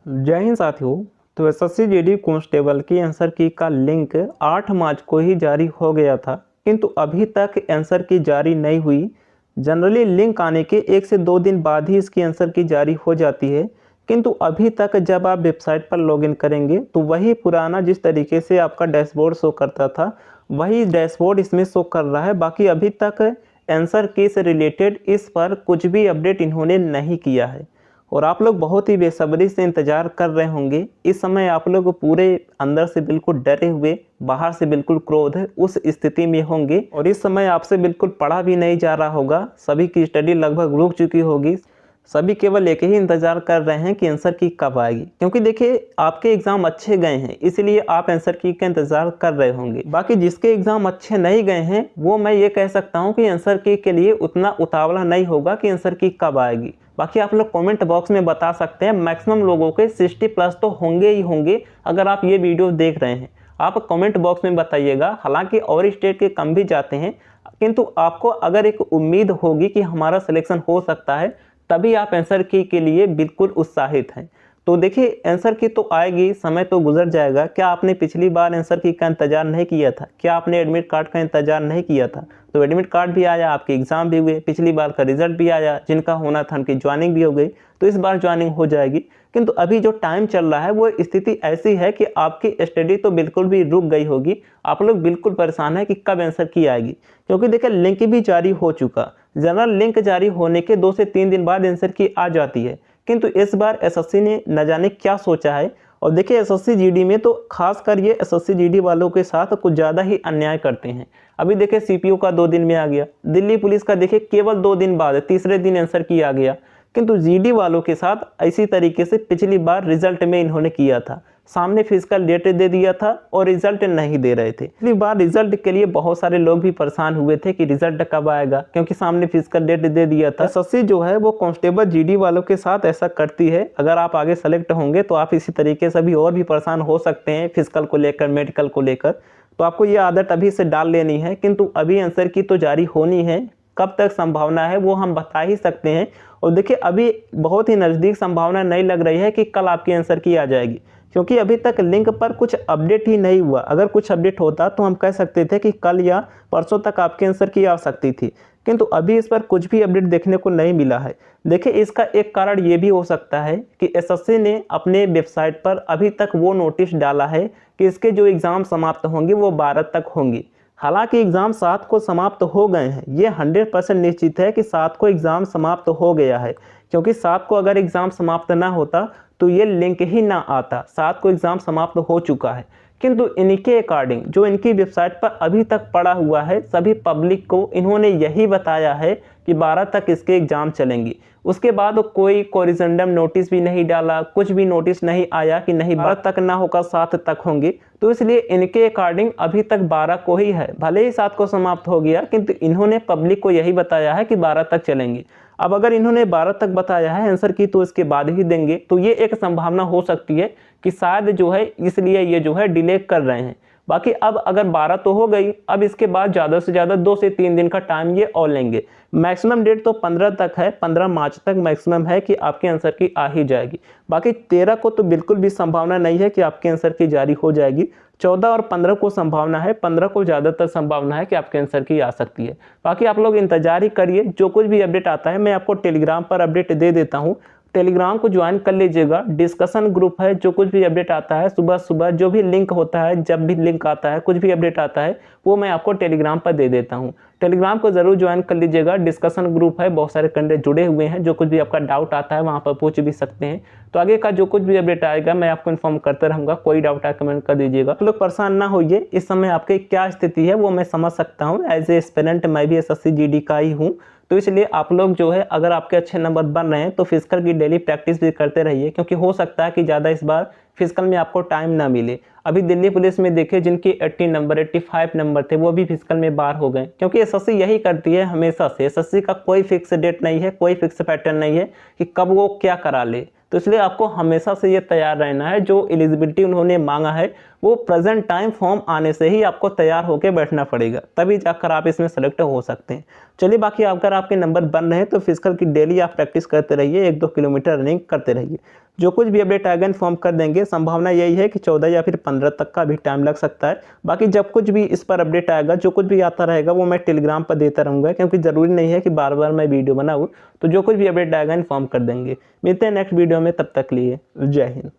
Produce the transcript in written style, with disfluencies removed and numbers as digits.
जय हिंद साथियों। तो एसएससी जीडी कांस्टेबल की आंसर की का लिंक 8 मार्च को ही जारी हो गया था, किंतु अभी तक आंसर की जारी नहीं हुई। जनरली लिंक आने के 1 से 2 दिन बाद ही इसकी आंसर की जारी हो जाती है, किंतु अभी तक जब आप वेबसाइट पर लॉगिन करेंगे तो वही पुराना जिस तरीके से आपका डैशबोर्ड शो करता था वही डैशबोर्ड इसमें शो कर रहा है। बाकी अभी तक आंसर की से रिलेटेड इस पर कुछ भी अपडेट इन्होंने नहीं किया है और आप लोग बहुत ही बेसब्री से इंतज़ार कर रहे होंगे। इस समय आप लोग पूरे अंदर से बिल्कुल डरे हुए, बाहर से बिल्कुल क्रोध उस स्थिति में होंगे और इस समय आपसे बिल्कुल पढ़ा भी नहीं जा रहा होगा। सभी की स्टडी लगभग रुक चुकी होगी। सभी केवल एक ही इंतज़ार कर रहे हैं कि आंसर की कब आएगी, क्योंकि देखिए आपके एग्ज़ाम अच्छे गए हैं इसलिए आप आंसर की का इंतज़ार कर रहे होंगे। बाकी जिसके एग्ज़ाम अच्छे नहीं गए हैं वो मैं ये कह सकता हूँ कि आंसर की के लिए उतना उतावला नहीं होगा कि आंसर की कब आएगी। बाकी आप लोग कमेंट बॉक्स में बता सकते हैं। मैक्सिमम लोगों के 60+ तो होंगे ही होंगे। अगर आप ये वीडियो देख रहे हैं आप कमेंट बॉक्स में बताइएगा। हालांकि और स्टेट के कम भी जाते हैं, किंतु आपको अगर एक उम्मीद होगी कि हमारा सिलेक्शन हो सकता है तभी आप आंसर की के लिए बिल्कुल उत्साहित हैं। तो देखिए आंसर की तो आएगी, समय तो गुजर जाएगा। क्या आपने पिछली बार आंसर की का इंतजार नहीं किया था? क्या आपने एडमिट कार्ड का इंतजार नहीं किया था? तो एडमिट कार्ड भी आया, आपके एग्ज़ाम भी हुए, पिछली बार का रिजल्ट भी आया, जिनका होना था उनकी ज्वाइनिंग भी हो गई। तो इस बार ज्वाइनिंग हो जाएगी, किंतु अभी जो टाइम चल रहा है वो स्थिति ऐसी है कि आपकी स्टडी तो बिल्कुल भी रुक गई होगी। आप लोग बिल्कुल परेशान है कि कब आंसर की आएगी, क्योंकि देखिए लिंक भी जारी हो चुका। जनरल लिंक जारी होने के 2 से 3 दिन बाद आंसर की आ जाती है, किंतु इस बार एसएससी ने न जाने क्या सोचा है। और देखिए एसएससी जीडी में तो खासकर ये एसएससी जीडी वालों के साथ कुछ ज़्यादा ही अन्याय करते हैं। अभी देखिए सीपीओ का 2 दिन में आ गया, दिल्ली पुलिस का देखिए केवल 2 दिन बाद तीसरे दिन आंसर की आ गया, किंतु जीडी वालों के साथ इसी तरीके से पिछली बार रिजल्ट में इन्होंने किया था। सामने फिजिकल डेट दे दिया था और रिजल्ट नहीं दे रहे थे। पिछली बार रिजल्ट के लिए बहुत सारे लोग भी परेशान हुए थे कि रिजल्ट कब आएगा, क्योंकि सामने फिजिकल डेट दे दिया था। एसएससी जो है वो कांस्टेबल जीडी वालों के साथ ऐसा करती है। अगर आप आगे सेलेक्ट होंगे तो आप इसी तरीके से भी और भी परेशान हो सकते हैं फिजिकल को लेकर, मेडिकल को लेकर। तो आपको ये आदत अभी से डाल लेनी है, किंतु अभी आंसर की तो जारी होनी है। कब तक संभावना है वो हम बता ही सकते हैं। और देखिए अभी बहुत ही नज़दीक संभावना नहीं लग रही है कि कल आपकी आंसर की आ जाएगी, क्योंकि अभी तक लिंक पर कुछ अपडेट ही नहीं हुआ। अगर कुछ अपडेट होता तो हम कह सकते थे कि कल या परसों तक आपके आंसर की आ सकती थी, किंतु अभी इस पर कुछ भी अपडेट देखने को नहीं मिला है। देखिए इसका एक कारण ये भी हो सकता है कि एसएससी ने अपने वेबसाइट पर अभी तक वो नोटिस डाला है कि इसके जो एग्ज़ाम समाप्त होंगे वो 12 तक होंगे। हालांकि एग्ज़ाम 7 को समाप्त हो गए हैं, ये 100% निश्चित है कि 7 को एग्ज़ाम समाप्त हो गया है, क्योंकि 7 को अगर एग्ज़ाम समाप्त ना होता तो ये लिंक ही ना आता। 7 को एग्ज़ाम समाप्त हो चुका है, किंतु इनके अकॉर्डिंग जो इनकी वेबसाइट पर अभी तक पड़ा हुआ है सभी पब्लिक को इन्होंने यही बताया है कि 12 तक इसके एग्ज़ाम चलेंगे। उसके बाद कोई कोरिजेंडम नोटिस भी नहीं डाला, कुछ भी नोटिस नहीं आया कि नहीं 12 तक ना होकर 7 तक होंगे। तो इसलिए इनके अकॉर्डिंग अभी तक 12 को ही है। भले ही 7 को समाप्त हो गया, किंतु इन्होंने पब्लिक को यही बताया है कि 12 तक चलेंगे। अब अगर इन्होंने 12 तक बताया है आंसर की तो इसके बाद ही देंगे। तो ये एक संभावना हो सकती है कि शायद जो है इसलिए ये जो है डिले कर रहे हैं। बाकी अब अगर 12 तो हो गई, अब इसके बाद ज़्यादा से ज़्यादा 2 से 3 दिन का टाइम ये और लेंगे। मैक्सिमम डेट तो 15 तक है, 15 मार्च तक मैक्सिमम है कि आपके आंसर की आ ही जाएगी। बाकी 13 को तो बिल्कुल भी संभावना नहीं है कि आपके आंसर की जारी हो जाएगी। 14 और 15 को संभावना है, 15 को ज़्यादातर संभावना है कि आपके आंसर की आ सकती है। बाकी आप लोग इंतजार ही करिए, जो कुछ भी अपडेट आता है मैं आपको टेलीग्राम पर अपडेट दे देता हूँ। टेलीग्राम को ज्वाइन कर लीजिएगा, डिस्कशन ग्रुप है। जो कुछ भी अपडेट आता है सुबह सुबह, जो भी लिंक होता है, जब भी लिंक आता है, कुछ भी अपडेट आता है वो मैं आपको टेलीग्राम पर दे देता हूँ। टेलीग्राम को ज़रूर ज्वाइन कर लीजिएगा। डिस्कशन ग्रुप है, बहुत सारे कैंडिडेट जुड़े हुए हैं। जो कुछ भी आपका डाउट आता है वहाँ पर पूछ भी सकते हैं। तो आगे का जो कुछ भी अपडेट आएगा मैं आपको इन्फॉर्म करते रहूँगा। कोई डाउट आए कमेंट कर दीजिएगा। आप लोग परेशान ना होइए, इस समय आपकी क्या स्थिति है वो मैं समझ सकता हूँ। एज ए एस्पिरेंट मैं भी एसएससी जीडी का ही हूँ। तो इसलिए आप लोग जो है अगर आपके अच्छे नंबर बन रहे हैं तो फिजिकल की डेली प्रैक्टिस भी करते रहिए, क्योंकि हो सकता है कि ज़्यादा इस बार फिजिकल में आपको टाइम ना मिले। अभी दिल्ली पुलिस में देखे जिनके 80 नंबर 85 नंबर थे वो भी फिजिकल में बाहर हो गए, क्योंकि एसएससी यही करती है हमेशा से। एसएससी का कोई फिक्स डेट नहीं है, कोई फिक्स पैटर्न नहीं है कि कब वो क्या करा ले। तो इसलिए आपको हमेशा से ये तैयार रहना है। जो एलिजिबिलिटी उन्होंने मांगा है वो प्रेजेंट टाइम फॉर्म आने से ही आपको तैयार होकर बैठना पड़ेगा, तभी जाकर आप इसमें सेलेक्ट हो सकते हैं। चलिए बाकी अगर आपके नंबर बन रहे हैं तो फिजिकल की डेली आप प्रैक्टिस करते रहिए, 1-2 किलोमीटर रनिंग करते रहिए। जो कुछ भी अपडेट आएगा इन्फॉर्म कर देंगे। संभावना यही है कि 14 या फिर 15 तक का भी टाइम लग सकता है। बाकी जब कुछ भी इस पर अपडेट आएगा, जो कुछ भी आता रहेगा वो मैं टेलीग्राम पर देता रहूँगा, क्योंकि ज़रूरी नहीं है कि बार बार मैं वीडियो बनाऊँ। तो जो कुछ भी अपडेट आएगा इन्फॉर्म कर देंगे। मिलते हैं नेक्स्ट वीडियो में, तब तक लिए जय हिंद।